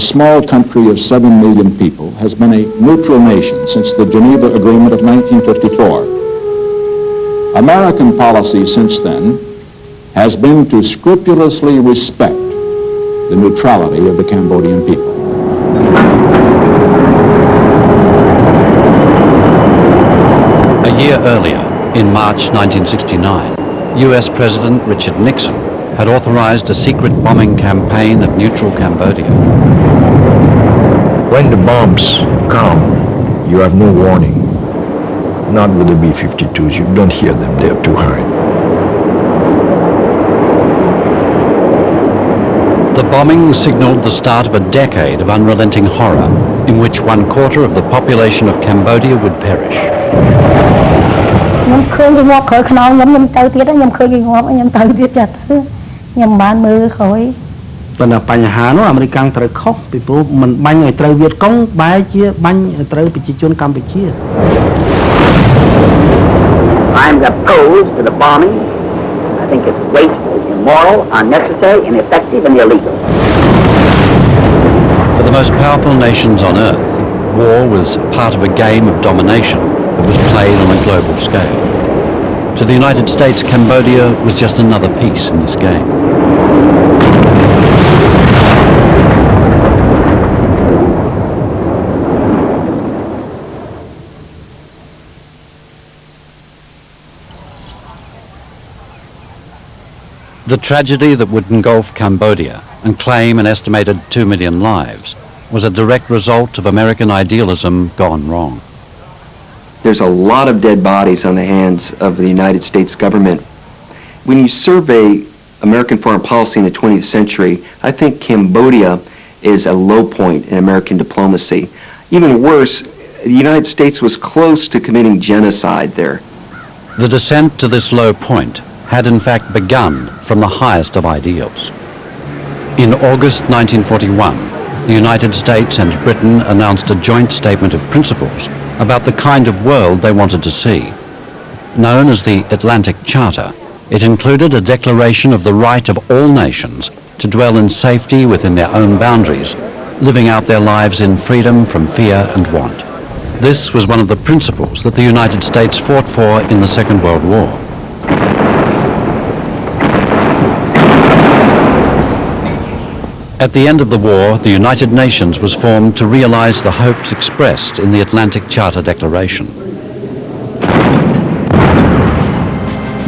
small country of 7 million people, has been a neutral nation since the Geneva Agreement of 1954. American policy since then has been to scrupulously respect the neutrality of the Cambodian people. A year earlier, in March 1969, US President Richard Nixon had authorized a secret bombing campaign of neutral Cambodia. When the bombs come, you have no warning. Not with the B-52s, you don't hear them, they're too high. The bombing signaled the start of a decade of unrelenting horror in which 1/4 of the population of Cambodia would perish. I'm opposed to the bombing. I think it's wasteful, immoral, unnecessary, ineffective, and illegal. For the most powerful nations on earth, war was part of a game of domination that was played on a global scale. To the United States, Cambodia was just another piece in this game. The tragedy that would engulf Cambodia and claim an estimated 2 million lives was a direct result of American idealism gone wrong. There's a lot of dead bodies on the hands of the United States government. When you survey American foreign policy in the 20th century, I think Cambodia is a low point in American diplomacy. Even worse, the United States was close to committing genocide there. The descent to this low point had in fact begun from the highest of ideals. In August 1941, the United States and Britain announced a joint statement of principles about the kind of world they wanted to see. Known as the Atlantic Charter, it included a declaration of the right of all nations to dwell in safety within their own boundaries, living out their lives in freedom from fear and want. This was one of the principles that the United States fought for in the Second World War. At the end of the war, the United Nations was formed to realize the hopes expressed in the Atlantic Charter Declaration.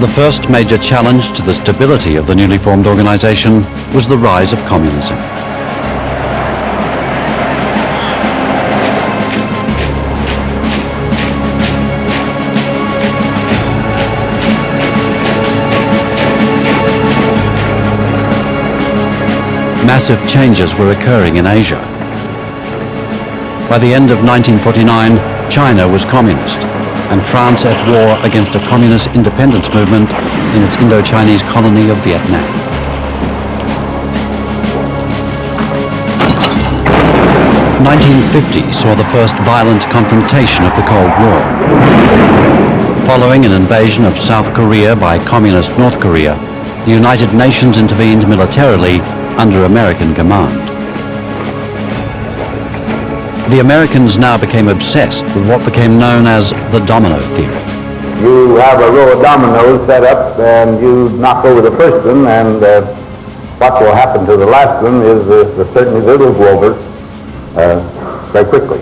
The first major challenge to the stability of the newly formed organization was the rise of communism. Massive changes were occurring in Asia. By the end of 1949, China was communist, and France at war against a communist independence movement in its Indo-Chinese colony of Vietnam. The 1950 saw the first violent confrontation of the Cold War. Following an invasion of South Korea by communist North Korea, the United Nations intervened militarily under American command. The Americans now became obsessed with what became known as the domino theory. You have a row of dominoes set up and you knock over the first one, and what will happen to the last one is certainly they will go over very quickly.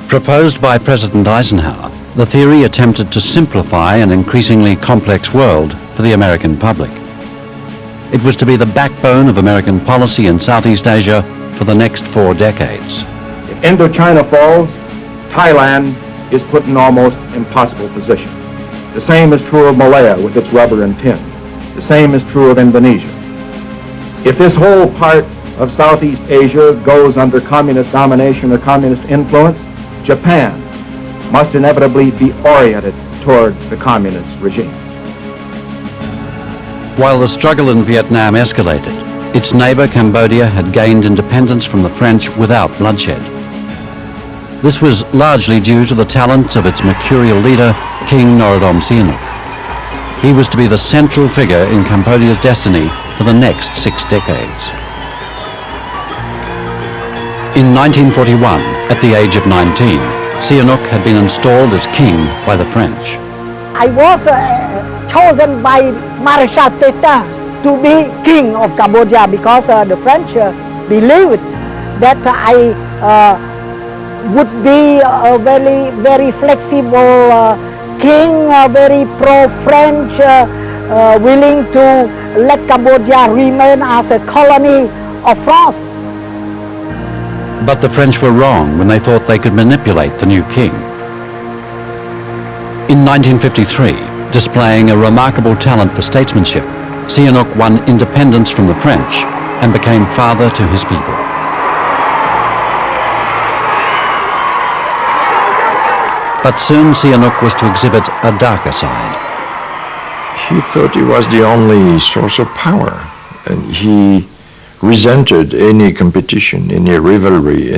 Proposed by President Eisenhower, the theory attempted to simplify an increasingly complex world for the American public. It was to be the backbone of American policy in Southeast Asia for the next 4 decades. If Indochina falls, Thailand is put in an almost impossible position. The same is true of Malaya with its rubber and tin. The same is true of Indonesia. If this whole part of Southeast Asia goes under communist domination or communist influence, Japan must inevitably be oriented toward the communist regime. While the struggle in Vietnam escalated, its neighbor Cambodia had gained independence from the French without bloodshed. This was largely due to the talent of its mercurial leader, King Norodom Sihaknouk. He was to be the central figure in Cambodia's destiny for the next 6 decades. In 1941, at the age of 19, Sihanouk had been installed as king by the French. I was chosen by Marshal Pétain to be king of Cambodia because the French believed that I would be a very flexible king, very pro-French, willing to let Cambodia remain as a colony of France. But the French were wrong when they thought they could manipulate the new king. In 1953, displaying a remarkable talent for statesmanship, Sihanouk won independence from the French and became father to his people. But soon Sihanouk was to exhibit a darker side. He thought he was the only source of power, and he resented any competition, any rivalry,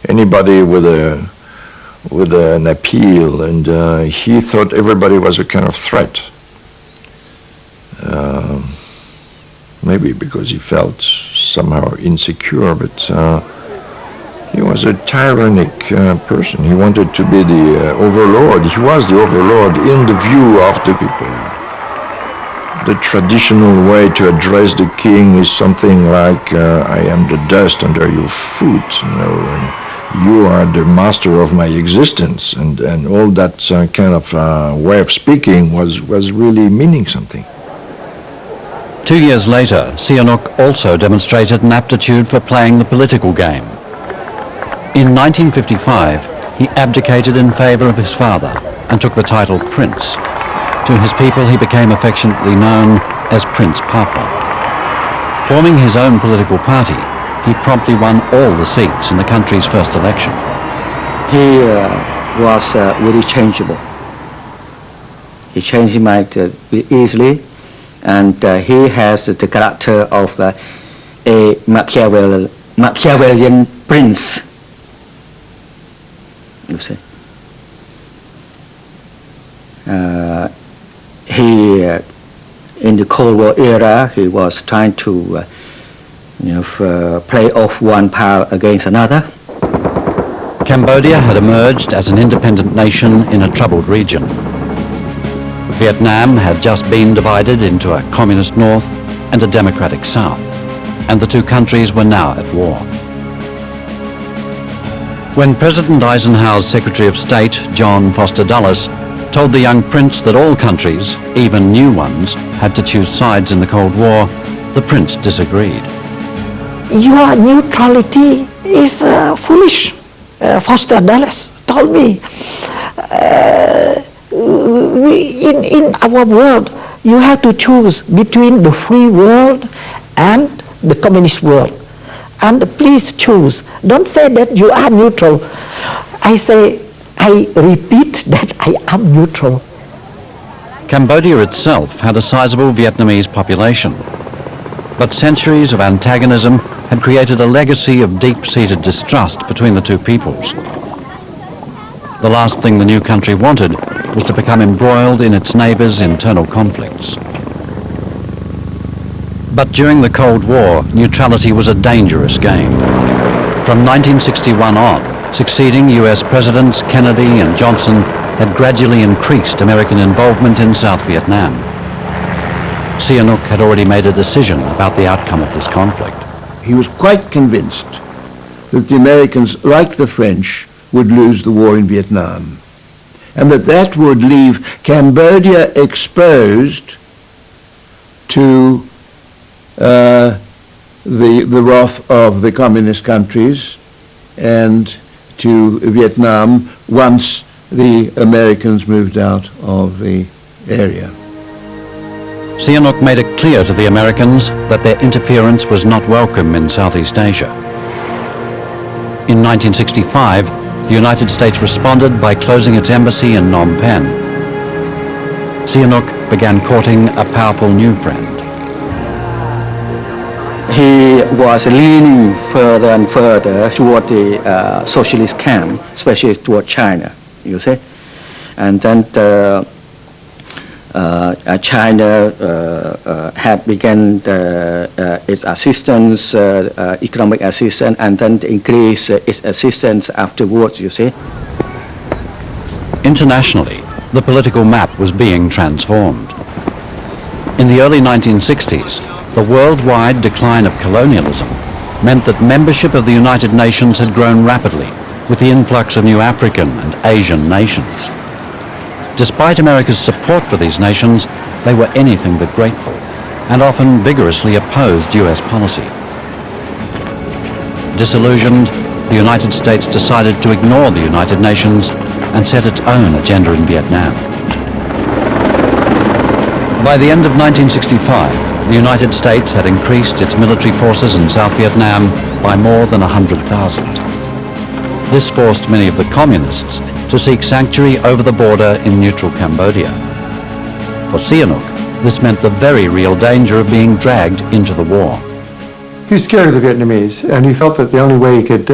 anybody with an appeal, and he thought everybody was a kind of threat. Maybe because he felt somehow insecure, but he was a tyrannic person. He wanted to be the overlord. He was the overlord in the view of the people. The traditional way to address the king is something like, I am the dust under your foot, and you are the master of my existence, and all that kind of way of speaking was really meaning something. 2 years later, Sihanouk also demonstrated an aptitude for playing the political game. In 1955, he abdicated in favor of his father and took the title Prince. To his people, he became affectionately known as Prince Papa. Forming his own political party, he promptly won all the seats in the country's first election. He was very changeable. He changed his mind easily, and he has the character of a Machiavellian prince, you see. He, in the Cold War era, he was trying to play off one power against another. Cambodia had emerged as an independent nation in a troubled region. Vietnam had just been divided into a communist north and a democratic south, and the two countries were now at war. When President Eisenhower's Secretary of State, John Foster Dulles, told the young prince that all countries, even new ones, had to choose sides in the Cold War, the prince disagreed. Your neutrality is foolish, Foster Dulles told me. In our world, you have to choose between the free world and the communist world. And please choose. Don't say that you are neutral. I repeat that I am neutral. Cambodia itself had a sizable Vietnamese population, but centuries of antagonism had created a legacy of deep-seated distrust between the two peoples. The last thing the new country wanted was to become embroiled in its neighbors' internal conflicts. But during the Cold War, neutrality was a dangerous game. From 1961 on, succeeding US Presidents Kennedy and Johnson had gradually increased American involvement in South Vietnam. Sihanouk had already made a decision about the outcome of this conflict. He was quite convinced that the Americans, like the French, would lose the war in Vietnam, and that would leave Cambodia exposed to the wrath of the communist countries and to Vietnam once the Americans moved out of the area. Sihanouk made it clear to the Americans that their interference was not welcome in Southeast Asia. In 1965, the United States responded by closing its embassy in Phnom Penh. Sihanouk began courting a powerful new friend. He was leaning further and further toward the socialist camp, especially toward China, you see. And then China had begun its assistance, economic assistance, and then increase its assistance afterwards, you see. Internationally, the political map was being transformed. In the early 1960s, the worldwide decline of colonialism meant that membership of the United Nations had grown rapidly with the influx of new African and Asian nations. Despite America's support for these nations, they were anything but grateful and often vigorously opposed US policy. Disillusioned, the United States decided to ignore the United Nations and set its own agenda in Vietnam. By the end of 1965, the United States had increased its military forces in South Vietnam by more than 100,000. This forced many of the communists to seek sanctuary over the border in neutral Cambodia. For Sihanouk, this meant the very real danger of being dragged into the war. He was scared of the Vietnamese, and he felt that the only way he could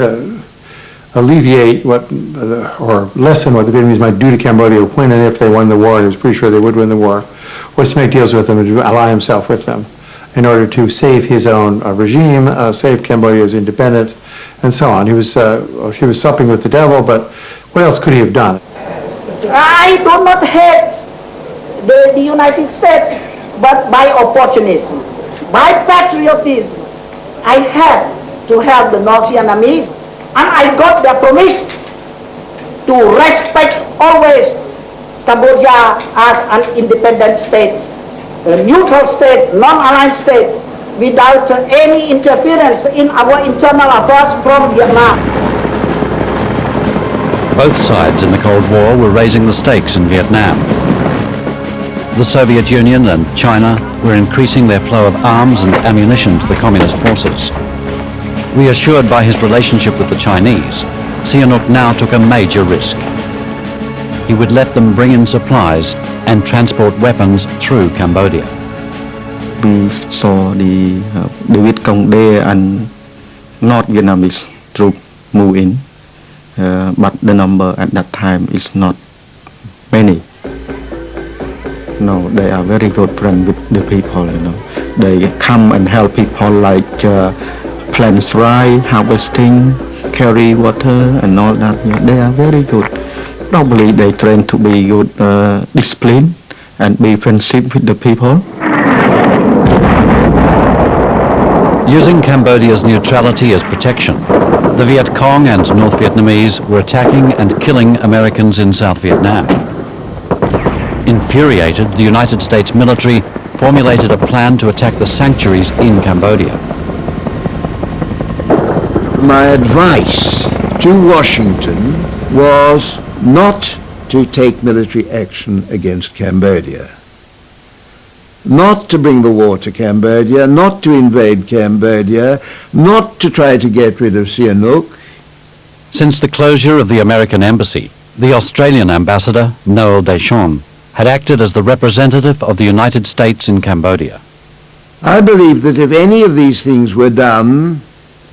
alleviate or lessen what the Vietnamese might do to Cambodia when and if they won the war, and he was pretty sure they would win the war, was to make deals with them and to ally himself with them in order to save his own regime, save Cambodia's independence, and so on. He was supping with the devil, but what else could he have done? I do not hate the United States, but by opportunism, by patriotism, I had to help the North Vietnamese, and I got their permission to respect always Cambodia as an independent state, a neutral state, non-aligned state, without any interference in our internal affairs from Vietnam. Both sides in the Cold War were raising the stakes in Vietnam. The Soviet Union and China were increasing their flow of arms and ammunition to the communist forces. Reassured by his relationship with the Chinese, Sihanouk now took a major risk. He would let them bring in supplies and transport weapons through Cambodia. We saw the Viet Cong there and North Vietnamese troops move in, but the number at that time is not many. No, they are very good friends with the people, you know. They come and help people like plant rice, harvesting, carry water and all that. You know, they are very good. Probably they train to be good discipline and be friendship with the people. Using Cambodia's neutrality as protection, the Viet Cong and North Vietnamese were attacking and killing Americans in South Vietnam. Infuriated, the United States military formulated a plan to attack the sanctuaries in Cambodia. My advice to Washington was not to take military action against Cambodia, not to bring the war to Cambodia, not to invade Cambodia, not to try to get rid of Sihanouk. Since the closure of the American embassy, the Australian ambassador, Noel Deschamps, had acted as the representative of the United States in Cambodia. I believe that if any of these things were done,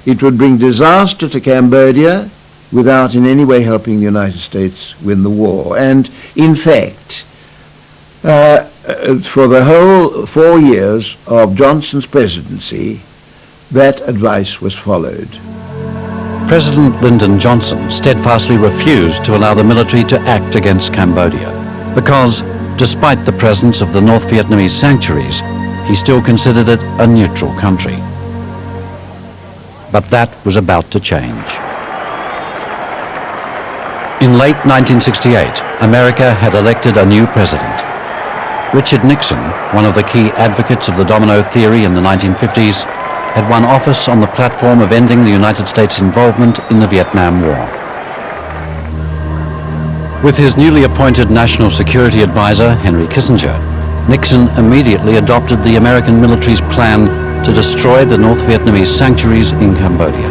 it would bring disaster to Cambodia without in any way helping the United States win the war. And in fact, for the whole 4 years of Johnson's presidency, that advice was followed. President Lyndon Johnson steadfastly refused to allow the military to act against Cambodia because, despite the presence of the North Vietnamese sanctuaries, he still considered it a neutral country. But that was about to change. In late 1968, America had elected a new president. Richard Nixon, one of the key advocates of the domino theory in the 1950s, had won office on the platform of ending the United States' involvement in the Vietnam War. With his newly appointed National Security Advisor, Henry Kissinger, Nixon immediately adopted the American military's plan to destroy the North Vietnamese sanctuaries in Cambodia.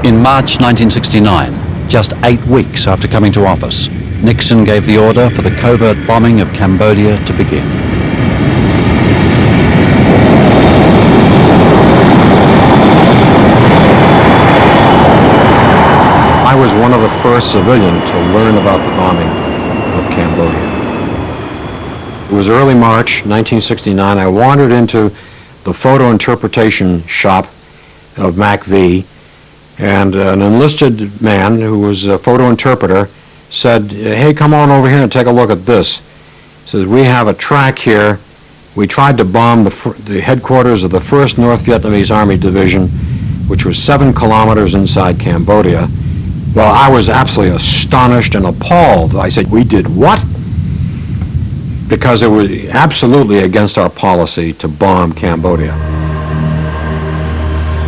In March 1969, just 8 weeks after coming to office, Nixon gave the order for the covert bombing of Cambodia to begin. was one of the first civilians to learn about the bombing of Cambodia. It was early March 1969. I wandered into the photo interpretation shop of MacV, and an enlisted man who was a photo interpreter said, "Hey, come on over here and take a look at this." He says, "We have a track here. We tried to bomb the headquarters of the 1st North Vietnamese Army Division, which was 7 kilometers inside Cambodia." Well, I was absolutely astonished and appalled. I said, "We did what?" Because it was absolutely against our policy to bomb Cambodia.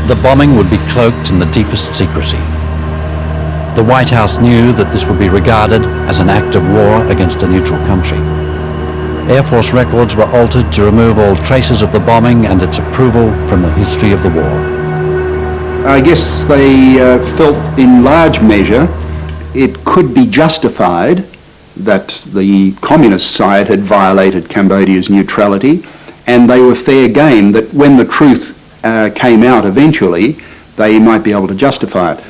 The bombing would be cloaked in the deepest secrecy. The White House knew that this would be regarded as an act of war against a neutral country. Air Force records were altered to remove all traces of the bombing and its approval from the history of the war. I guess they felt in large measure it could be justified that the communist side had violated Cambodia's neutrality, and they were fair game that when the truth came out eventually, they might be able to justify it.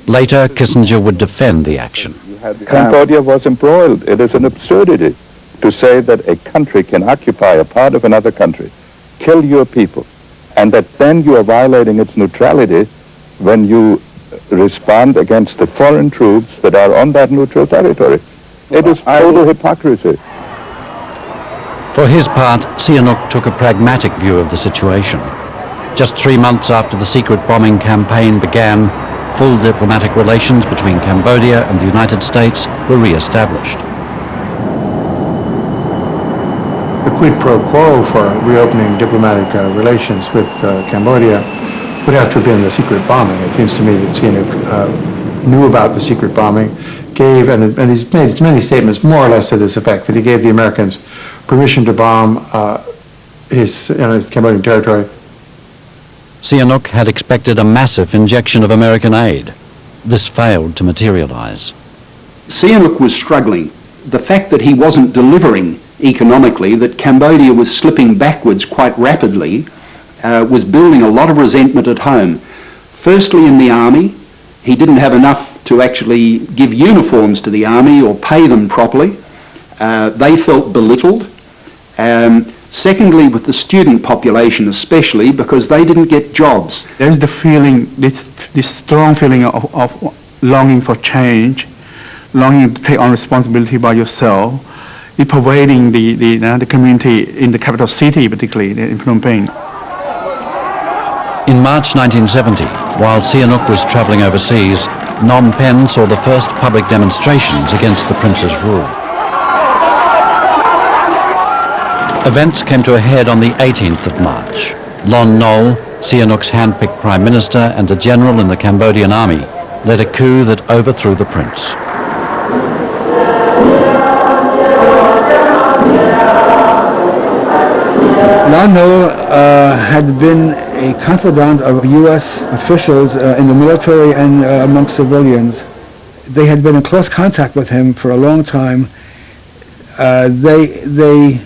Later, Kissinger would defend the action. Cambodia was embroiled. It is an absurdity to say that a country can occupy a part of another country, kill your people, and that then you are violating its neutrality when you respond against the foreign troops that are on that neutral territory. It is total hypocrisy. For his part, Sihanouk took a pragmatic view of the situation. Just 3 months after the secret bombing campaign began, full diplomatic relations between Cambodia and the United States were re-established. The quid pro quo for reopening diplomatic relations with Cambodia would have to have been the secret bombing. It seems to me that Sihanouk knew about the secret bombing, gave, and he's made many statements more or less to this effect, that he gave the Americans permission to bomb his Cambodian territory. Sihanouk had expected a massive injection of American aid. This failed to materialize. Sihanouk was struggling. The fact that he wasn't delivering economically, that Cambodia was slipping backwards quite rapidly, was building a lot of resentment at home. Firstly, in the army, he didn't have enough to actually give uniforms to the army or pay them properly. They felt belittled. Secondly, with the student population especially, because they didn't get jobs. There's the feeling, this strong feeling of longing for change, longing to take on responsibility by yourself, pervading the community in the capital city, particularly in Phnom Penh. In March 1970, while Sihanouk was travelling overseas, Phnom Penh saw the first public demonstrations against the prince's rule. Events came to a head on the 18th of March. Lon Nol, Sihanouk's hand-picked prime minister and a general in the Cambodian army, led a coup that overthrew the prince. Lon Nol had been a confidant of U.S. officials in the military and amongst civilians. They had been in close contact with him for a long time. They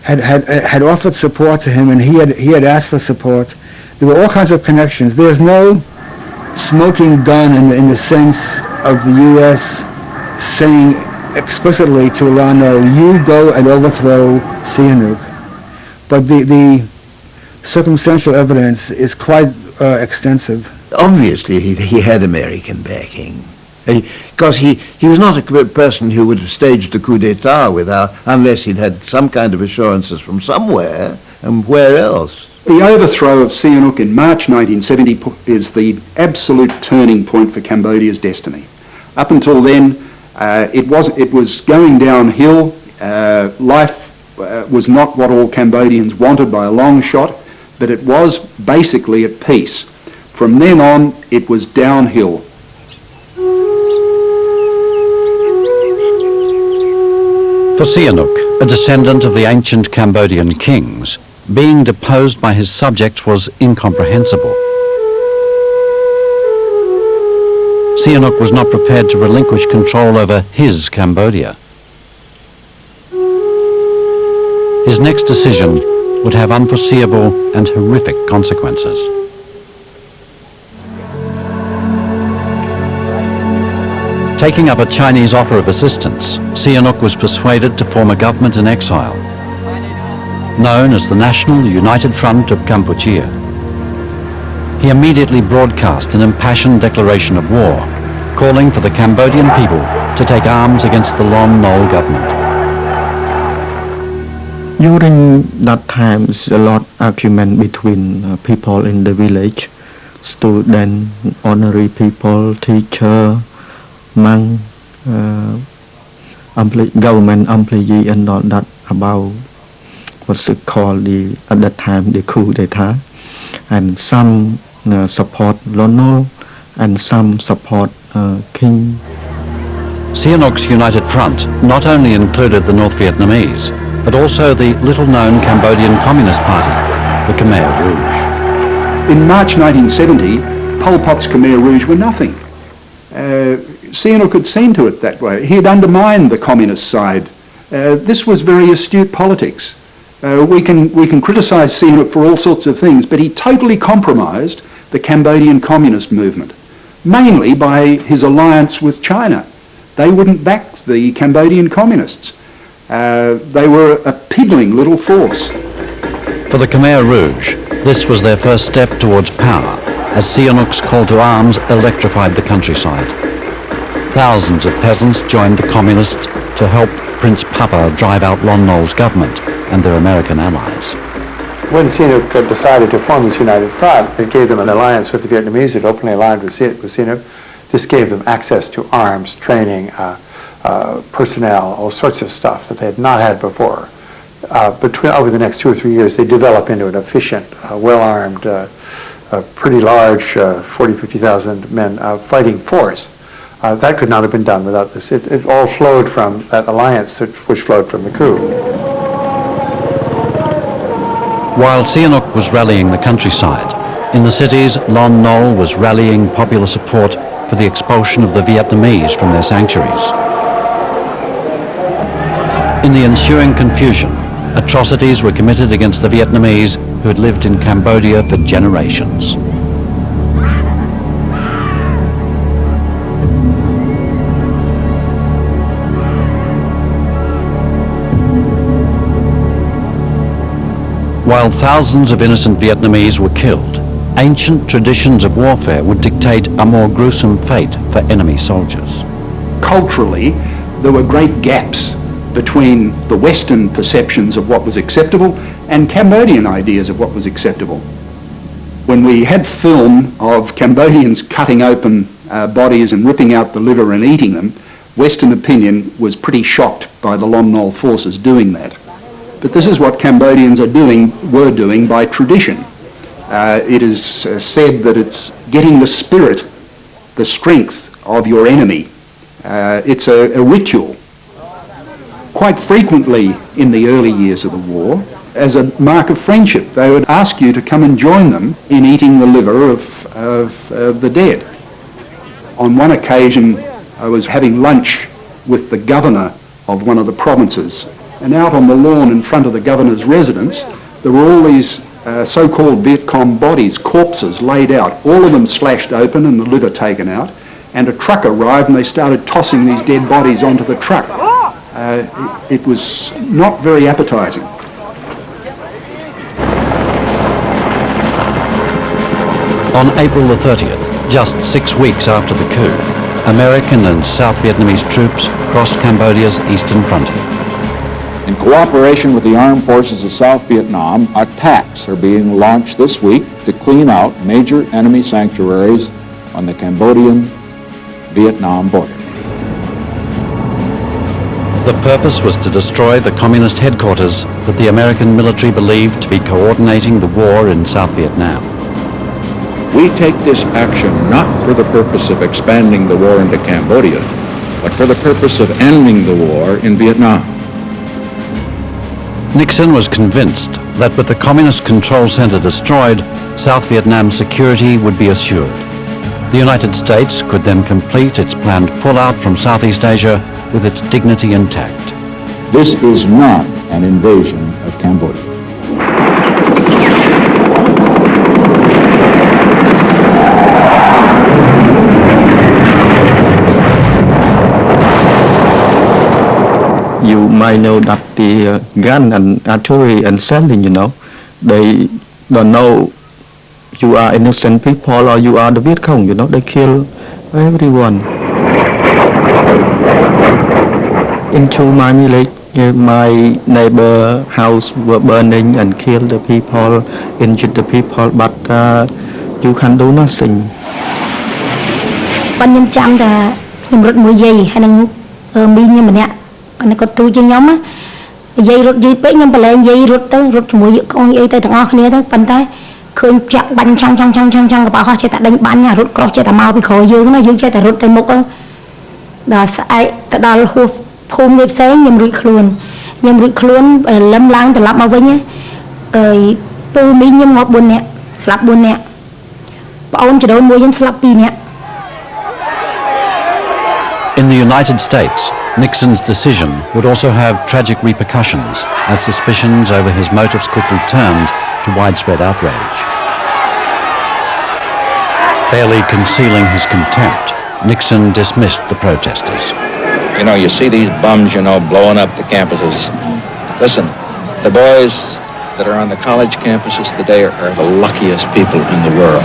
had offered support to him, and he had asked for support. There were all kinds of connections. There's no smoking gun in the sense of the U.S. saying explicitly to Lon Nol, "You go and overthrow Sihanouk." But the circumstantial evidence is quite extensive. Obviously, he had American backing, because he was not a person who would have staged a coup d'etat unless he'd had some kind of assurances from somewhere, and where else? The overthrow of Sihanouk in March 1970 is the absolute turning point for Cambodia's destiny. Up until then, it was going downhill. Life was not what all Cambodians wanted by a long shot, but it was basically at peace. From then on, it was downhill. For Sihanouk, a descendant of the ancient Cambodian kings, being deposed by his subjects was incomprehensible. Sihanouk was not prepared to relinquish control over his Cambodia. His next decision would have unforeseeable and horrific consequences. Taking up a Chinese offer of assistance, Sihanouk was persuaded to form a government in exile, known as the National United Front of Kampuchea. He immediately broadcast an impassioned declaration of war, calling for the Cambodian people to take arms against the Lon Nol government. During that time, there's a lot of argument between people in the village, student, ordinary people, teacher, monk, government employee, and all that about what's it called at that time the coup d'etat, and some support Lon Nol and some support King. Sihanouk's United Front not only included the North Vietnamese, but also the little-known Cambodian Communist Party, the Khmer Rouge. In March 1970, Pol Pot's Khmer Rouge were nothing. Sihanouk had seen to it that way. He had undermined the communist side. This was very astute politics. We can criticise Sihanouk for all sorts of things, but he totally compromised the Cambodian communist movement, mainly by his alliance with China. They wouldn't back the Cambodian communists. They were a piddling little force. For the Khmer Rouge, this was their first step towards power, as Sihanouk's call to arms electrified the countryside. Thousands of peasants joined the communists to help Prince Papa drive out Lon Nol's government and their American allies. When Sihanouk decided to form this United Front, it gave them an alliance with the Vietnamese. It openly aligned with Sihanouk. This gave them access to arms, training, personnel, all sorts of stuff that they had not had before. Over the next 2 or 3 years, they developed into an efficient, well-armed, pretty large 40,000, 50,000 men fighting force. That could not have been done without this. It all flowed from that alliance which flowed from the coup. While Sihanouk was rallying the countryside, in the cities, Lon Nol was rallying popular support for the expulsion of the Vietnamese from their sanctuaries. In the ensuing confusion, atrocities were committed against the Vietnamese who had lived in Cambodia for generations. While thousands of innocent Vietnamese were killed, ancient traditions of warfare would dictate a more gruesome fate for enemy soldiers. Culturally, there were great gaps between the Western perceptions of what was acceptable and Cambodian ideas of what was acceptable. When we had film of Cambodians cutting open bodies and ripping out the liver and eating them, Western opinion was pretty shocked by the Lon Nol forces doing that. But this is what Cambodians were doing by tradition. It is said that it's getting the spirit, the strength of your enemy. It's a ritual. Quite frequently in the early years of the war, as a mark of friendship, they would ask you to come and join them in eating the liver of the dead. On one occasion, I was having lunch with the governor of one of the provinces, and out on the lawn in front of the governor's residence, there were all these so-called Viet Cong bodies, corpses laid out, all of them slashed open and the liver taken out, and a truck arrived and they started tossing these dead bodies onto the truck. It was not very appetizing. On April the 30th, just 6 weeks after the coup, American and South Vietnamese troops crossed Cambodia's eastern frontier. In cooperation with the armed forces of South Vietnam, attacks are being launched this week to clean out major enemy sanctuaries on the Cambodian-Vietnam border. The purpose was to destroy the communist headquarters that the American military believed to be coordinating the war in South Vietnam. We take this action not for the purpose of expanding the war into Cambodia, but for the purpose of ending the war in Vietnam. Nixon was convinced that with the communist control center destroyed, South Vietnam's security would be assured. The United States could then complete its planned pullout from Southeast Asia with its dignity intact. This is not an invasion of Cambodia. you might know that the gun and artillery and shelling, they don't know you are innocent people or you are the Viet Cong, they kill everyone. Into my village, my neighbor house were burning and killed the people, injured the people, but you can do nothing. Ban nhâm chăm là nhâm rút mùi dây hay năng mi nhâm mình nè, anh có tu chân nhóm á, dây rút dây bể nhâm bả lên dây rút tới rút mùi dây con dây tới thằng ngõ kia tới bàn tay, khơi chặt bắn chăng cái bà họ chơi tại đánh bắn nhà rút cross chơi tại mau bị khổ dư nó dư chơi tại rút tới mục á, đó sai tại đó hôm ngày sáng nhâm rút luôn lâm lang từ lắp mà với nhá, từ mi nhâm ngọt buồn nè, slap buồn nè, bảo chỉ đôi mùi nhâm slap pi nè. In the United States, Nixon's decision would also have tragic repercussions as suspicions over his motives quickly turned to widespread outrage. Barely concealing his contempt, Nixon dismissed the protesters. You see these bums, blowing up the campuses. Listen, the boys that are on the college campuses today are the luckiest people in the world.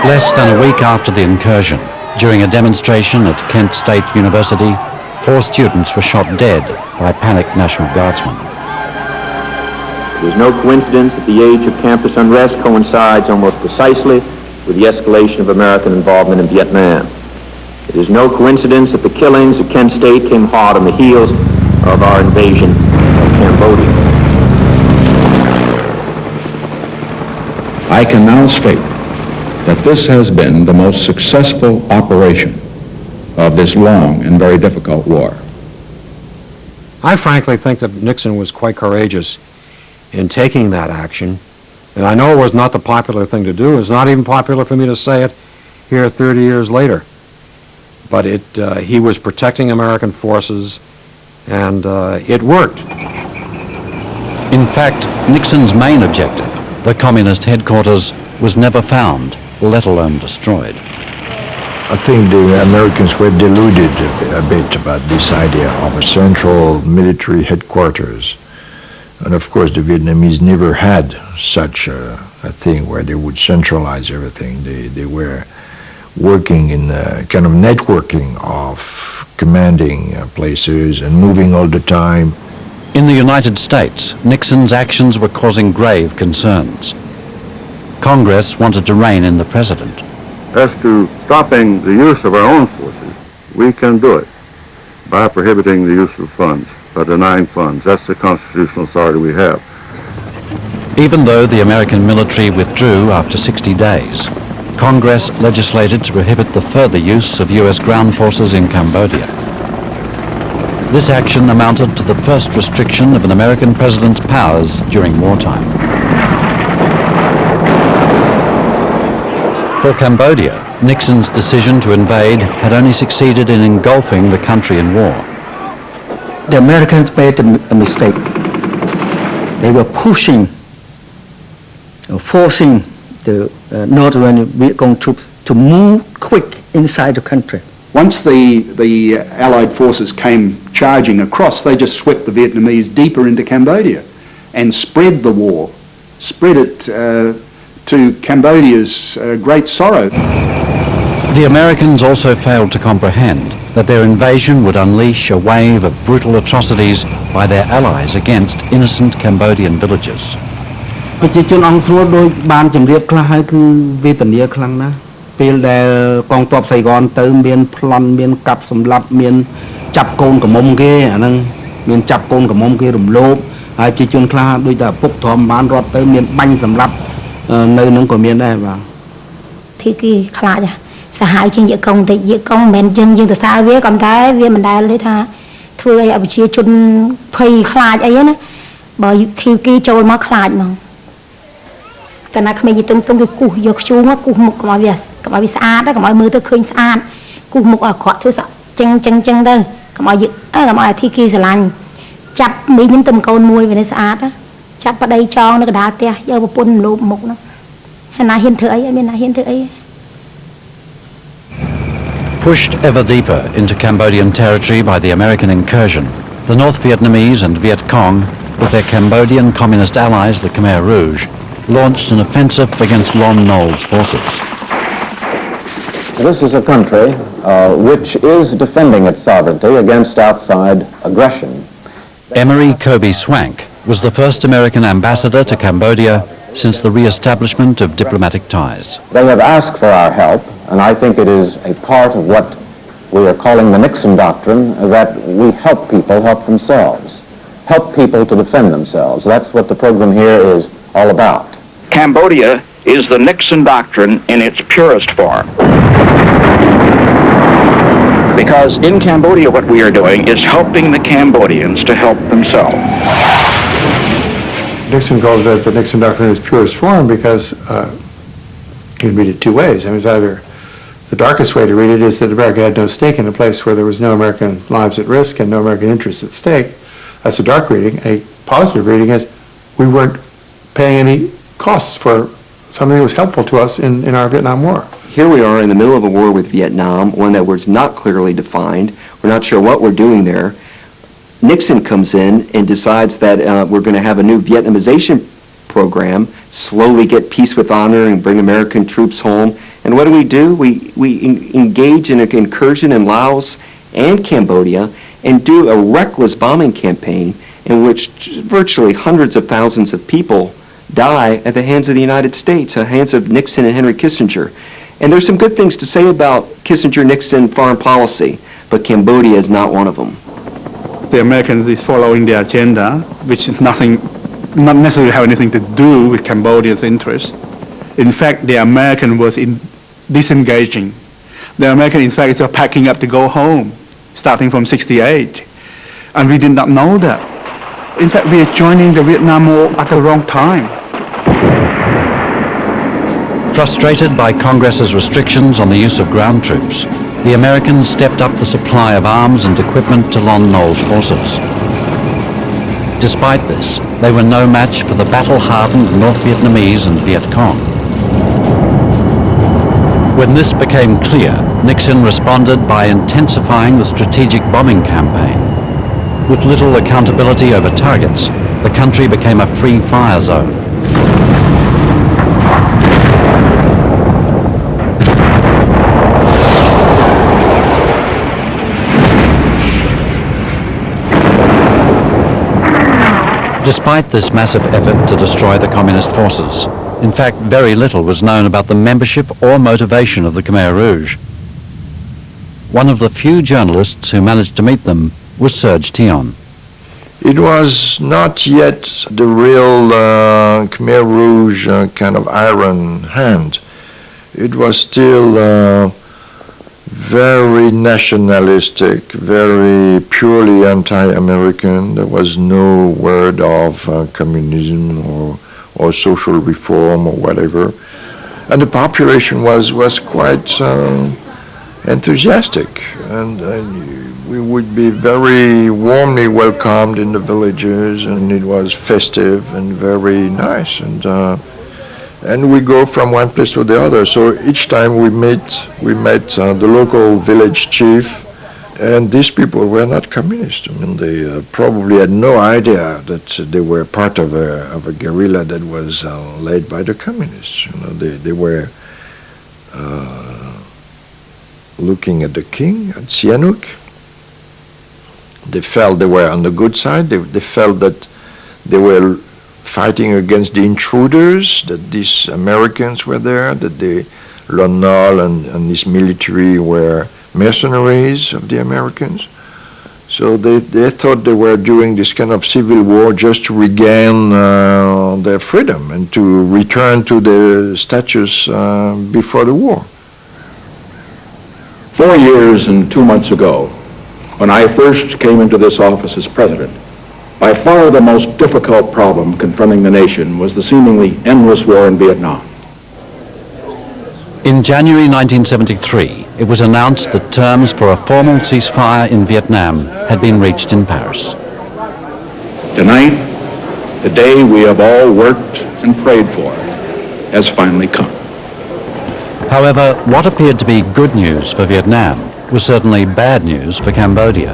Less than a week after the incursion, during a demonstration at Kent State University, 4 students were shot dead by panicked National Guardsmen. It is no coincidence that the age of campus unrest coincides almost precisely with the escalation of American involvement in Vietnam. It is no coincidence that the killings at Kent State came hard on the heels of our invasion of Cambodia. I can now state that this has been the most successful operation of this long and very difficult war. I frankly think that Nixon was quite courageous in taking that action, and I know it was not the popular thing to do. It's not even popular for me to say it here 30 years later. But he was protecting American forces, and it worked. In fact, Nixon's main objective, the communist headquarters, was never found, let alone destroyed. I think the Americans were deluded a bit about this idea of a central military headquarters. And of course the Vietnamese never had such a thing where they would centralize everything. They were working in a kind of networking of commanding places and moving all the time. In the United States, Nixon's actions were causing grave concerns. Congress wanted to rein in the president. As to stopping the use of our own forces, we can do it by prohibiting the use of funds, by denying funds. That's the constitutional authority we have. Even though the American military withdrew after 60 days, Congress legislated to prohibit the further use of U.S. ground forces in Cambodia. This action amounted to the first restriction of an American president's powers during wartime. For Cambodia, Nixon's decision to invade had only succeeded in engulfing the country in war. The Americans made a mistake. They were pushing, forcing the Northern Viet Cong troops to move quick inside the country. Once the Allied forces came charging across, they just swept the Vietnamese deeper into Cambodia and spread the war, spread it to Cambodia's great sorrow. The Americans also failed to comprehend that their invasion would unleash a wave of brutal atrocities by their allies against innocent Cambodian villagers. ប្រជាជនអង្គស្រួលដោយបានជំរាបខ្លះហើយគឺវេទនាខ្លាំងណាស់ពេលដែលកងទ័ពសៃកនទៅមានប្លន់មានកាប់សម្លាប់មានចាប់កូនកំមុំគេអាហ្នឹងមានចាប់កូនកំមុំគេរំលោភហើយប្រជាជនខ្លះដូចតែពុកធំបានរត់ទៅមានបាញ់សម្លាប់នៅនឹងក៏មានដែរបាទទីគេខ្លាចសាហាវជាងយកកងតិចយកកងមិនមែនយើងទៅសារវាក៏តែវាមិនដែលទេថាធ្វើឲ្យប្រជាជនភ័យខ្លាចអីណាបើធីគេចូលមកខ្លាចមកកាលណាក្មេងយីទុំគឺគូសយកខ្ជូងគូសមុខកុំឲ្យវាស្អាតកុំឲ្យមើលទៅឃើញស្អាតគូសមុខឲ្យអាក្រក់ធ្វើសក់ចឹងទៅកុំឲ្យកុំឲ្យធីគេស្រឡាញ់ចាប់មីងទៅកូនមួយវាស្អាតចាប់ប្តីចងនៅកណ្ដាលផ្ទះយកប្រពន្ធលូបមុខហ្នឹងហើយណាហ៊ានធ្វើអីអត់មានណាហ៊ានធ្វើអី The Americans also failed to comprehend that the Vietnamese would use the war to destroy the Vietnamese. They were pushing, forcing the Northern Viet Cong troops to move quick inside the country. Even though the American military withdrew after 60 days, Congress legislated to prohibit the further use of U.S. ground forces in Cambodia. This action amounted to the first restriction of an American president's powers during wartime. For Cambodia, Nixon's decision to invade had only succeeded in engulfing the country in war. Pushed ever deeper into Cambodian territory by the American incursion, the North Vietnamese and Viet Cong, with their Cambodian communist allies, the Khmer Rouge, launched an offensive against Lon Nol's forces. This is a country which is defending its sovereignty against outside aggression. Emery Kobe Swank was the first American ambassador to Cambodia since the re-establishment of diplomatic ties. They have asked for our help, and I think it is a part of what we are calling the Nixon doctrine, that we help people help themselves, help people to defend themselves. That's what the program here is all about. Cambodia is the Nixon doctrine in its purest form. Because in Cambodia what we are doing is helping the Cambodians to help themselves. Nixon called it the Nixon doctrine in its purest form because you can read it two ways. I mean, it's either the darkest way to read it is that America had no stake in a place where there was no American lives at risk and no American interests at stake. That's a dark reading. A positive reading is we weren't paying any costs for something that was helpful to us in our Vietnam War. Here we are in the middle of a war with Vietnam, one that was not clearly defined. We're not sure what we're doing there. Nixon comes in and decides that we're going to have a new Vietnamization program, slowly get peace with honor and bring American troops home. And what do? We engage in an incursion in Laos and Cambodia and do a reckless bombing campaign in which virtually hundreds of thousands of people die at the hands of the United States, at the hands of Nixon and Henry Kissinger. And there's some good things to say about Kissinger-Nixon foreign policy, but Cambodia is not one of them. The Americans is following their agenda, which is not necessarily have anything to do with Cambodia's interests. In fact, the American was disengaging. The American, in fact, is packing up to go home, starting from '68. And we did not know that. In fact, we are joining the Vietnam War at the wrong time. Frustrated by Congress's restrictions on the use of ground troops, the Americans stepped up the supply of arms and equipment to Lon Nol's forces. Despite this, they were no match for the battle-hardened North Vietnamese and Viet Cong. When this became clear, Nixon responded by intensifying the strategic bombing campaign. With little accountability over targets, the country became a free fire zone. Despite this massive effort to destroy the communist forces, in fact, very little was known about the membership or motivation of the Khmer Rouge. One of the few journalists who managed to meet them was Serge Tion. It was not yet the real Khmer Rouge kind of iron hand. It was still very nationalistic, very purely anti-American. There was no word of communism or social reform or whatever. And the population was quite enthusiastic. And we would be very warmly welcomed in the villages, and it was festive and very nice. And we go from one place to the other. So each time we met the local village chief, and these people were not communist. I mean, they probably had no idea that they were part of a guerrilla that was led by the communists. You know, they were looking at the king, at Sihanouk. They felt they were on the good side. They felt that they were fighting against the intruders, that these Americans were there, that the Lon Nol and this military were mercenaries of the Americans. So they thought they were doing this kind of civil war just to regain their freedom and to return to the status before the war. 4 years and 2 months ago, when I first came into this office as president, by far the most difficult problem confronting the nation was the seemingly endless war in Vietnam. In January 1973, it was announced that terms for a formal ceasefire in Vietnam had been reached in Paris. Tonight, the day we have all worked and prayed for has finally come. However, what appeared to be good news for Vietnam was certainly bad news for Cambodia.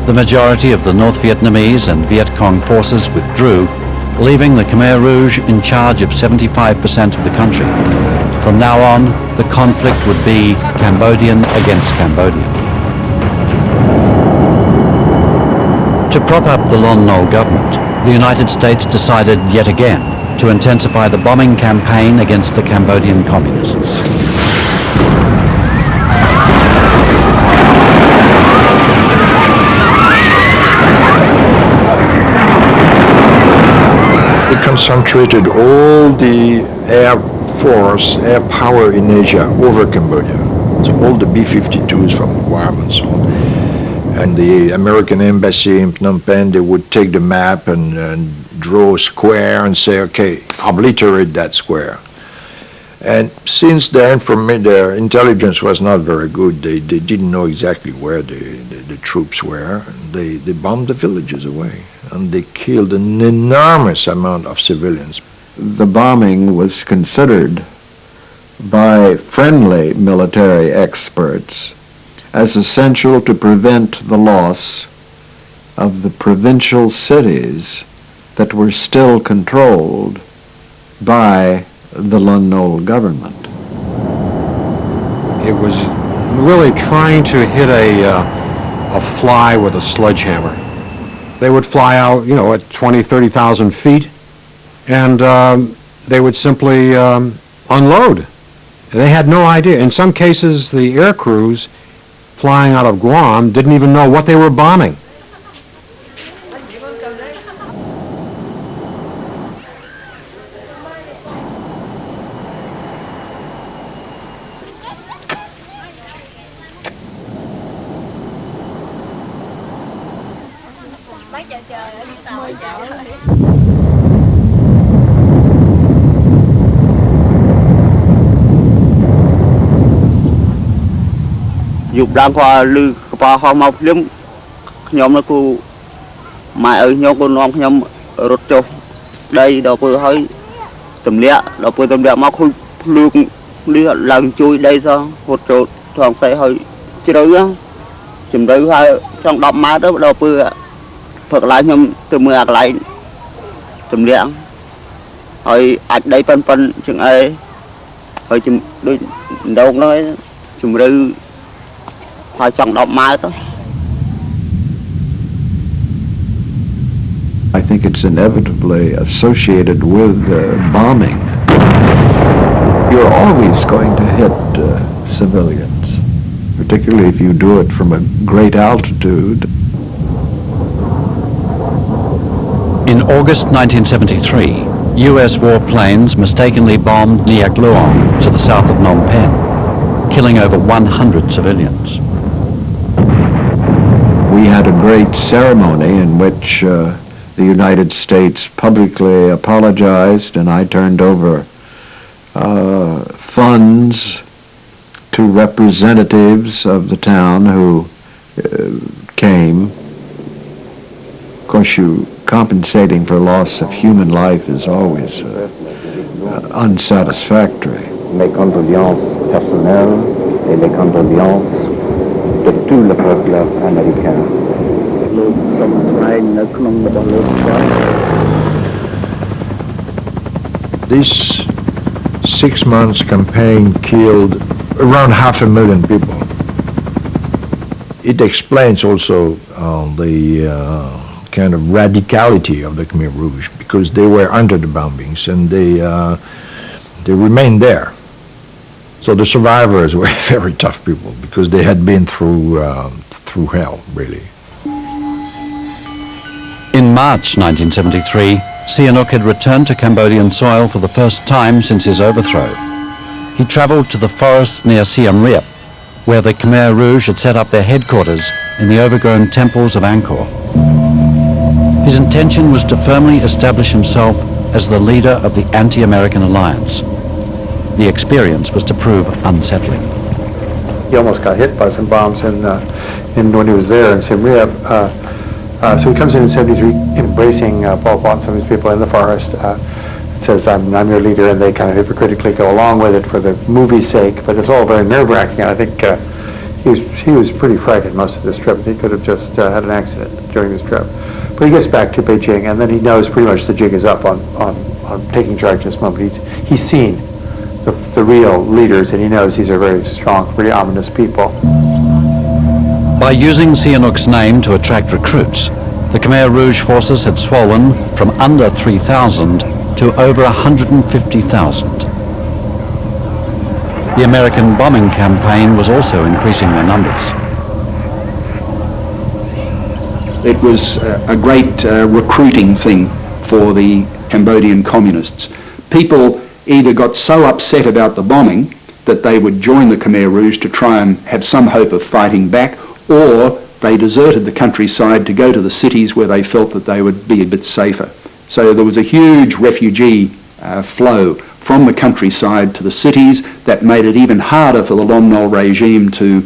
The majority of the North Vietnamese and Viet Cong forces withdrew, leaving the Khmer Rouge in charge of 75% of the country. From now on, the conflict would be Cambodian against Cambodian. To prop up the Lon Nol government, the United States decided yet again to intensify the bombing campaign against the Cambodian communists. They concentrated all the air force, air power in Asia over Cambodia. So all the B-52s from Guam and so on. And the American embassy in Phnom Penh, they would take the map and draw a square and say, okay, obliterate that square. And since their intelligence was not very good, they didn't know exactly where the troops were. They bombed the villages away, and they killed an enormous amount of civilians. The bombing was considered by friendly military experts as essential to prevent the loss of the provincial cities that were still controlled by the Lon Nol government. It was really trying to hit a fly with a sledgehammer. They would fly out, you know, at 20, 30,000 feet, and they would simply unload. They had no idea. In some cases, the air crews flying out of Guam didn't even know what they were bombing. Dục đang qua lư qua hoa màu liếm nhóm nó cô mai ở nhóm cô non nhóm rốt châu đây đó vừa hơi tầm lẹ đó vừa tầm lẹ mà khôi lư đi lần chui đây sao hột châu thoáng say hơi chỉ đâu á chừng đấy hai trong đọc má đó đó vừa phật lại nhóm từ mưa lại tầm lẹ hơi ảnh đây phân chừng ấy hơi chừng đôi đâu nói chừng đấy I think it's inevitably associated with bombing. You're always going to hit civilians, particularly if you do it from a great altitude. In August 1973, US warplanes mistakenly bombed Niak Luong to the south of Phnom Penh, killing over 100 civilians. We had a great ceremony in which the United States publicly apologized, and I turned over funds to representatives of the town who came. Of course, compensating for loss of human life is always unsatisfactory. Mes condoléances personnelles et les condoléances de tout le peuple américain. This 6 months campaign killed around 500,000 people. It explains also the kind of radicality of the Khmer Rouge, because they were under the bombings and they remained there. So the survivors were very tough people because they had been through hell, really. In March 1973, Sihanouk had returned to Cambodian soil for the first time since his overthrow. He travelled to the forests near Siem Reap, where the Khmer Rouge had set up their headquarters in the overgrown temples of Angkor. His intention was to firmly establish himself as the leader of the anti-American alliance. The experience was to prove unsettling. He almost got hit by some bombs when he was there in Siem Reap. So he comes in 73, embracing Pol Pot and some of his people in the forest. Says, I'm your leader, and they kind of hypocritically go along with it for the movie's sake, but it's all very nerve-wracking. I think He was pretty frightened most of this trip. He could have just had an accident during this trip. But he gets back to Beijing, and then he knows pretty much the jig is up on taking charge this moment. He's seen the real leaders, and he knows these are very strong, pretty ominous people. By using Sihanouk's name to attract recruits, the Khmer Rouge forces had swollen from under 3,000 to over 150,000. The American bombing campaign was also increasing their numbers. It was a great recruiting thing for the Cambodian communists. People either got so upset about the bombing that they would join the Khmer Rouge to try and have some hope of fighting back, or they deserted the countryside to go to the cities where they felt that they would be a bit safer. So there was a huge refugee flow from the countryside to the cities that made it even harder for the Lon Nol regime to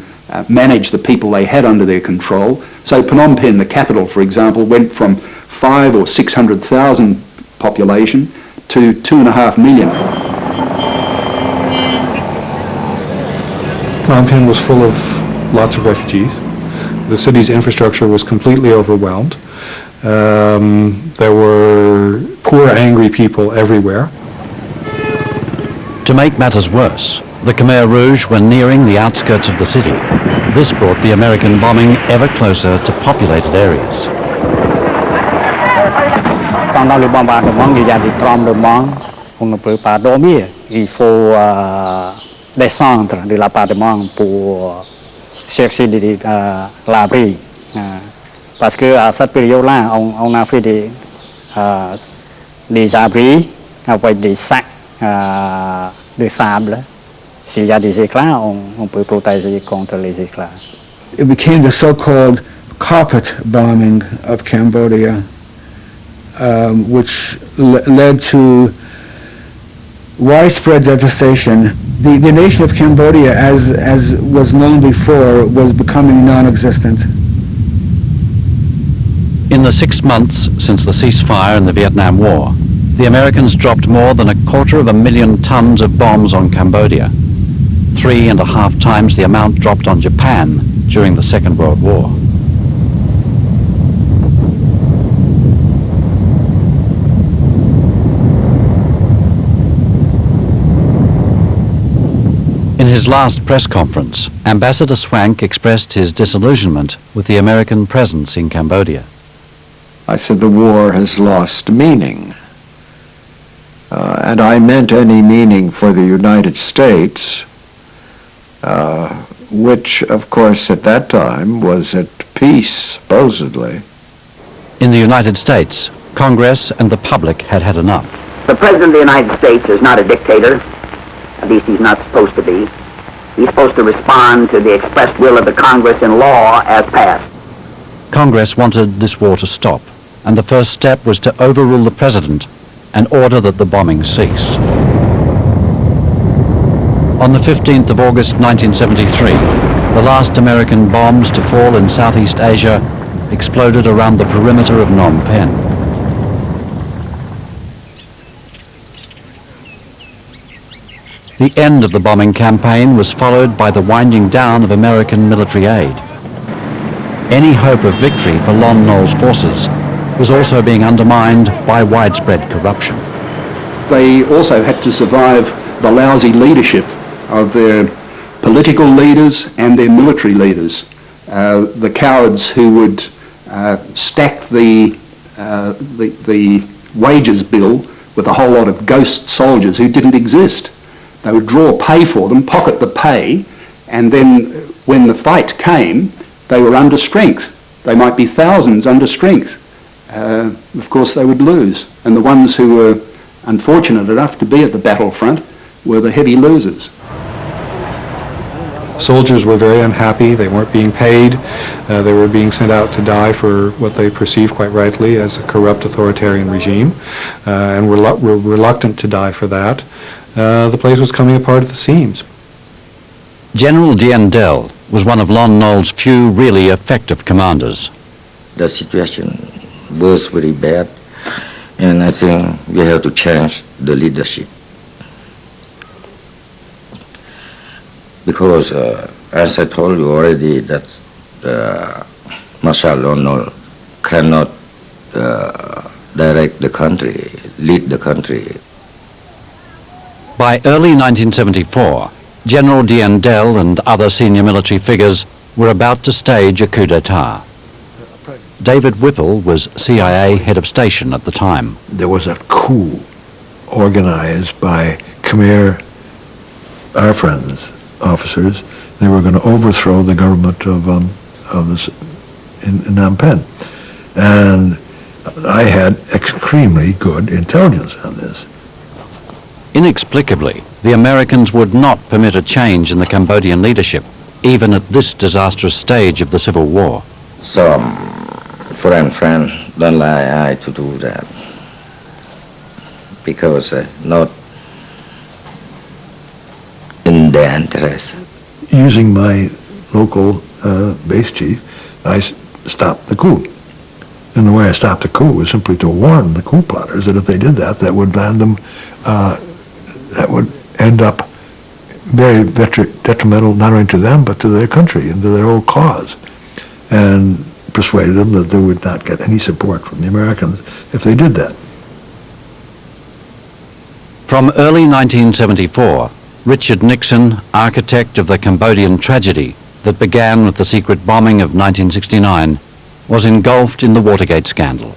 manage the people they had under their control. So Phnom Penh, the capital, for example, went from 500,000 or 600,000 population to 2.5 million. Phnom Penh was full of lots of refugees. The city's infrastructure was completely overwhelmed. There were poor, angry people everywhere. To make matters worse, the Khmer Rouge were nearing the outskirts of the city. This brought the American bombing ever closer to populated areas. Il faut descendre de l'appartement pour chercher l'abri. Parce qu'à cette période-là, on a fait des abris avec des sacs de sable. S'il y a des éclats, on peut protéger contre les éclats. It became the so-called carpet bombing of Cambodia, which led to widespread devastation. The nation of Cambodia, as was known before, was becoming non-existent. In the 6 months since the ceasefire in the Vietnam War, the Americans dropped more than 250,000 tons of bombs on Cambodia, 3.5 times the amount dropped on Japan during the Second World War. In his last press conference, Ambassador Swank expressed his disillusionment with the American presence in Cambodia. I said the war has lost meaning. And I meant any meaning for the United States, which, of course, at that time was at peace, supposedly. In the United States, Congress and the public had had enough. The President of the United States is not a dictator. At least he's not supposed to be. He's supposed to respond to the expressed will of the Congress in law as passed. Congress wanted this war to stop, and the first step was to overrule the President and order that the bombing cease. On the 15th of August 1973, the last American bombs to fall in Southeast Asia exploded around the perimeter of Phnom Penh. The end of the bombing campaign was followed by the winding down of American military aid. Any hope of victory for Lon Nol's forces was also being undermined by widespread corruption. They also had to survive the lousy leadership of their political leaders and their military leaders. The cowards who would stack the wages bill with a whole lot of ghost soldiers who didn't exist. They would draw pay for them, pocket the pay, and then when the fight came, they were under strength. They might be thousands under strength. Of course, they would lose. And the ones who were unfortunate enough to be at the battlefront were the heavy losers. Soldiers were very unhappy. They weren't being paid. They were being sent out to die for what they perceived quite rightly as a corrupt authoritarian regime, and were reluctant to die for that. The place was coming apart at the seams. General Dien Del was one of Lon Nol's few really effective commanders. The situation was very bad, and I think we have to change the leadership. Because as I told you already, that martial law cannot direct the country, lead the country. By early 1974, General Dien Dell and other senior military figures were about to stage a coup d'etat. David Whipple was CIA head of station at the time. There was a coup organized by Khmer, our friends, officers. They were going to overthrow the government of this in Phnom Penh. And I had extremely good intelligence on this. Inexplicably, the Americans would not permit a change in the Cambodian leadership, even at this disastrous stage of the civil war. Some foreign friends don't allow I to do that because not in their interest. Using my local base chief, I stopped the coup. And the way I stopped the coup was simply to warn the coup plotters that if they did that, that would land them, that would end up very detrimental not only to them but to their country and to their whole cause, and persuaded them that they would not get any support from the Americans if they did that. From early 1974, Richard Nixon, architect of the Cambodian tragedy that began with the secret bombing of 1969, was engulfed in the Watergate scandal.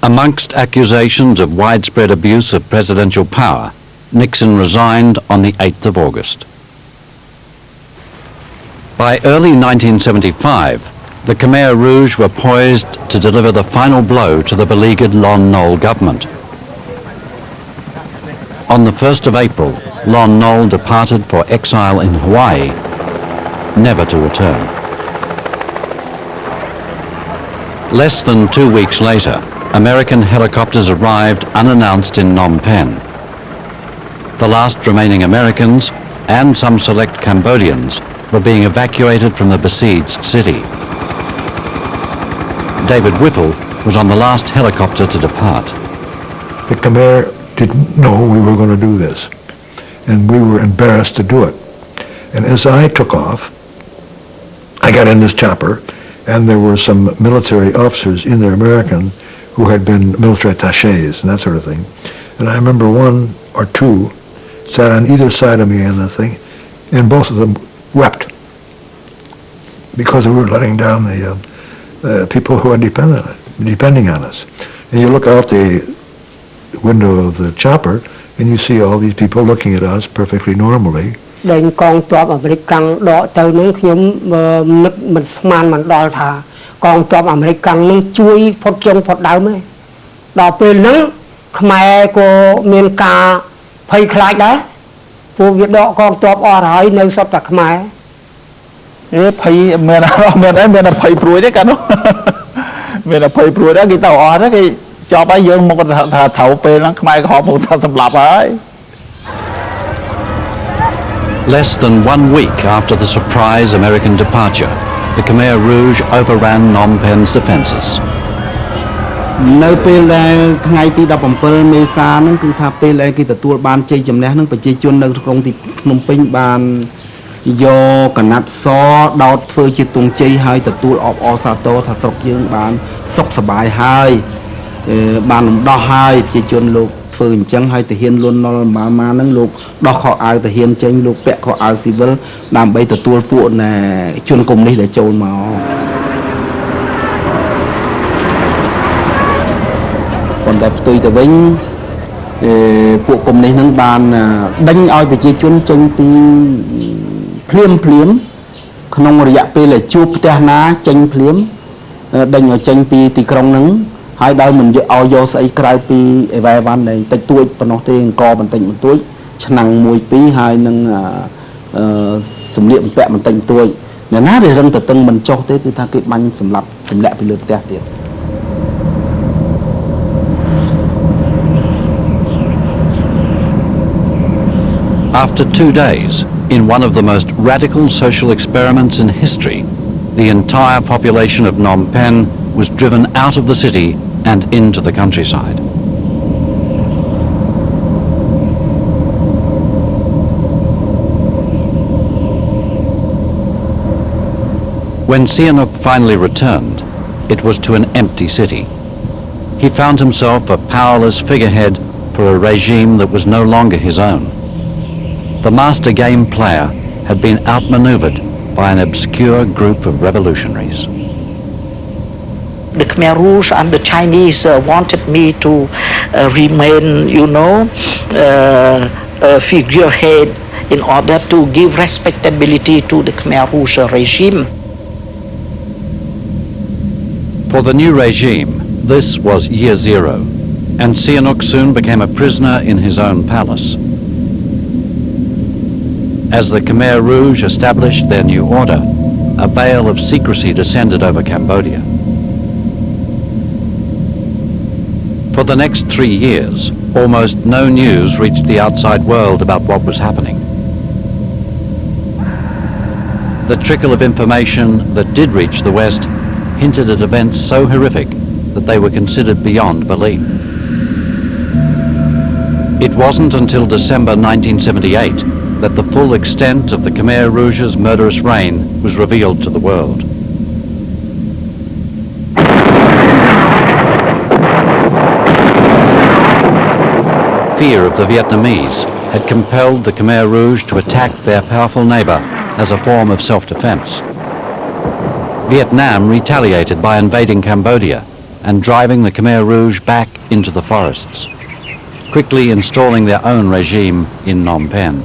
Amongst accusations of widespread abuse of presidential power, Nixon resigned on the 8th of August. By early 1975, the Khmer Rouge were poised to deliver the final blow to the beleaguered Lon Nol government. On the 1st of April, Lon Nol departed for exile in Hawaii, never to return. Less than 2 weeks later, American helicopters arrived unannounced in Phnom Penh. The last remaining Americans and some select Cambodians were being evacuated from the besieged city. David Whipple was on the last helicopter to depart. The Khmer didn't know we were going to do this, and we were embarrassed to do it. And as I took off, I got in this chopper, and there were some military officers in there, American, who had been military attachés and that sort of thing. And I remember one or two sat on either side of me in the thing, and both of them wept because we were letting down the people who are depending on us. And you look out the window of the chopper, and you see all these people looking at us perfectly normally. ដែលកងទ័ពអាមេរិកកាំងដកទៅនឹងខ្ញុំនឹកមិនស្មានមិនដល់ថាកងទ័ពអាមេរិកកាំងនឹងជួយផុតជងផុតដើមទេដល់ពេលហ្នឹងខ្មែរក៏មានការភ័យខ្លាចដែរពួកវាដកកងទ័ពអស់ហើយនៅសុទ្ធតែខ្មែរភ័យមានមានភ័យព្រួយទេកាលនោះមានភ័យព្រួយដែរគេទៅអស់ទេគេចប់ហើយយើងមកថាត្រូវពេលហ្នឹងខ្មែរក្រហមមកថាសម្លាប់ហើយ Less than 1 week after the surprise American departure, the Khmer Rouge overran Phnom Penh's defences. នៅពេលដែលថ្ងៃទី17មេសាហ្នឹងគឺថាពេលដែលគេទទួលបានជ័យជំនះហ្នឹងប្រជាជននៅក្នុងទីភ្នំពេញបានយកកណាត់សដោតធ្វើជាទង់ជ័យហើយទទួលអបអរសាទរថាស្រុកយើងបានសុខសប្បាយហើយបានលំដោះហើយប្រជាជនលោកធ្វើអញ្ចឹងហើយទាហានលន់នល់មកហ្នឹងលោកដោះខោអាវទាហានចេញលោកពាក់ខោអាវស៊ីវិលដើម្បីទទួលពួកជនកុម្មុយនីសដែលចូលមកប៉ុន្តែផ្ទុយទៅវិញពួកកុម្មុយនីសហ្នឹងបានដេញឲ្យប្រជាជនចេញពីភ្លាមក្នុងរយៈពេលដែលជួបផ្ទះណាចេញភ្លាមដេញឲ្យចេញពីទីក្រុងហ្នឹងហើយដោយមិនយកឲ្យយកស្អីក្រៅពីអីវ៉ៃវ៉ាន់ដែលតិចតួចប៉ុណ្ណោះទេអង្គបន្តិចបន្តួចឆ្នាំង1 2ហើយនឹងសម្លៀកបំពាក់បន្តិចបន្តួចអ្នកណាដែលរឹងតឹងមិនចុះទេគឺថាគេបាញ់សម្លាប់ទម្លាក់ពីលើផ្ទះទៀត After 2 days, in one of the most radical social experiments in history, the entire population of Phnom Penh was driven out of the city and into the countryside. When Sihanouk finally returned, it was to an empty city. He found himself a powerless figurehead for a regime that was no longer his own. The master game player had been outmaneuvered by an obscure group of revolutionaries. The Khmer Rouge and the Chinese wanted me to remain, a figurehead in order to give respectability to the Khmer Rouge regime. For the new regime, this was year zero, and Sihanouk soon became a prisoner in his own palace. As the Khmer Rouge established their new order, a veil of secrecy descended over Cambodia. For the next 3 years, almost no news reached the outside world about what was happening. The trickle of information that did reach the West hinted at events so horrific that they were considered beyond belief. It wasn't until December 1978 that the full extent of the Khmer Rouge's murderous reign was revealed to the world. Fear of the Vietnamese had compelled the Khmer Rouge to attack their powerful neighbor as a form of self-defense. Vietnam retaliated by invading Cambodia and driving the Khmer Rouge back into the forests, quickly installing their own regime in Phnom Penh.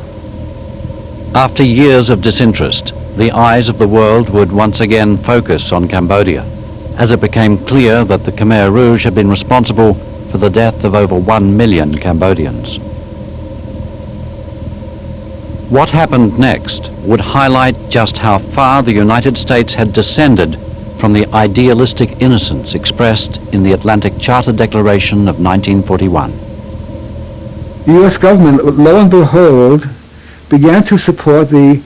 After years of disinterest, the eyes of the world would once again focus on Cambodia, as it became clear that the Khmer Rouge had been responsible for the death of over 1 million Cambodians. What happened next would highlight just how far the United States had descended from the idealistic innocence expressed in the Atlantic Charter Declaration of 1941. The U.S. government, lo and behold, began to support the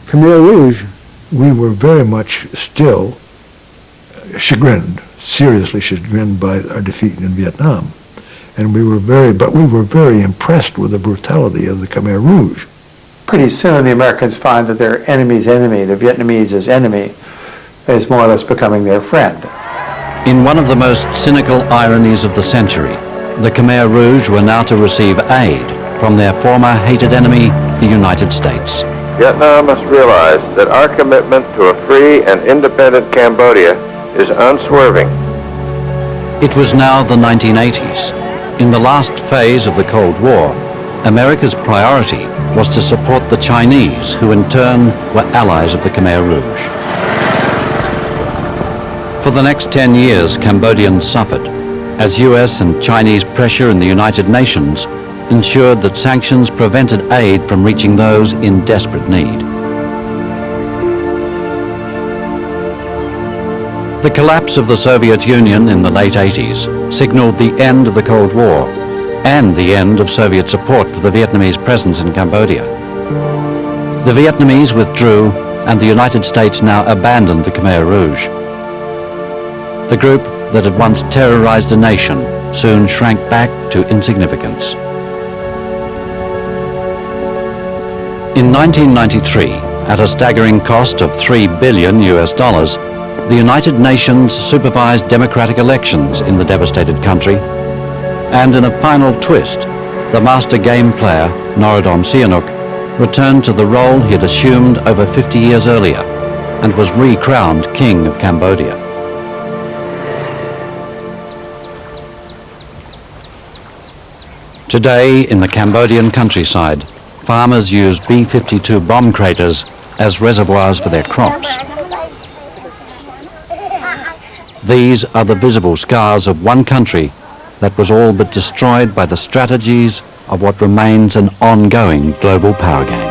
Khmer Rouge. We were very much still chagrined, seriously chagrined by our defeat in Vietnam. And we were very impressed with the brutality of the Khmer Rouge. Pretty soon the Americans find that their enemy's enemy, the Vietnamese' enemy, is more or less becoming their friend. In one of the most cynical ironies of the century, the Khmer Rouge were now to receive aid from their former hated enemy, the United States. Vietnam must realize that our commitment to a free and independent Cambodia is unswerving. It was now the 1980s. In the last phase of the Cold War, America's priority was to support the Chinese, who in turn were allies of the Khmer Rouge. For the next 10 years, Cambodians suffered, as US and Chinese pressure in the United Nations ensured that sanctions prevented aid from reaching those in desperate need. The collapse of the Soviet Union in the late 80s signaled the end of the Cold War and the end of Soviet support for the Vietnamese presence in Cambodia. The Vietnamese withdrew and the United States now abandoned the Khmer Rouge. The group that had once terrorized a nation soon shrank back to insignificance. In 1993, at a staggering cost of $3 billion, the United Nations supervised democratic elections in the devastated country, and in a final twist, the master game player, Norodom Sihaknouk, returned to the role he had assumed over 50 years earlier and was re-crowned King of Cambodia. Today, in the Cambodian countryside, farmers use B-52 bomb craters as reservoirs for their crops. These are the visible scars of one country that was all but destroyed by the strategies of what remains an ongoing global power game.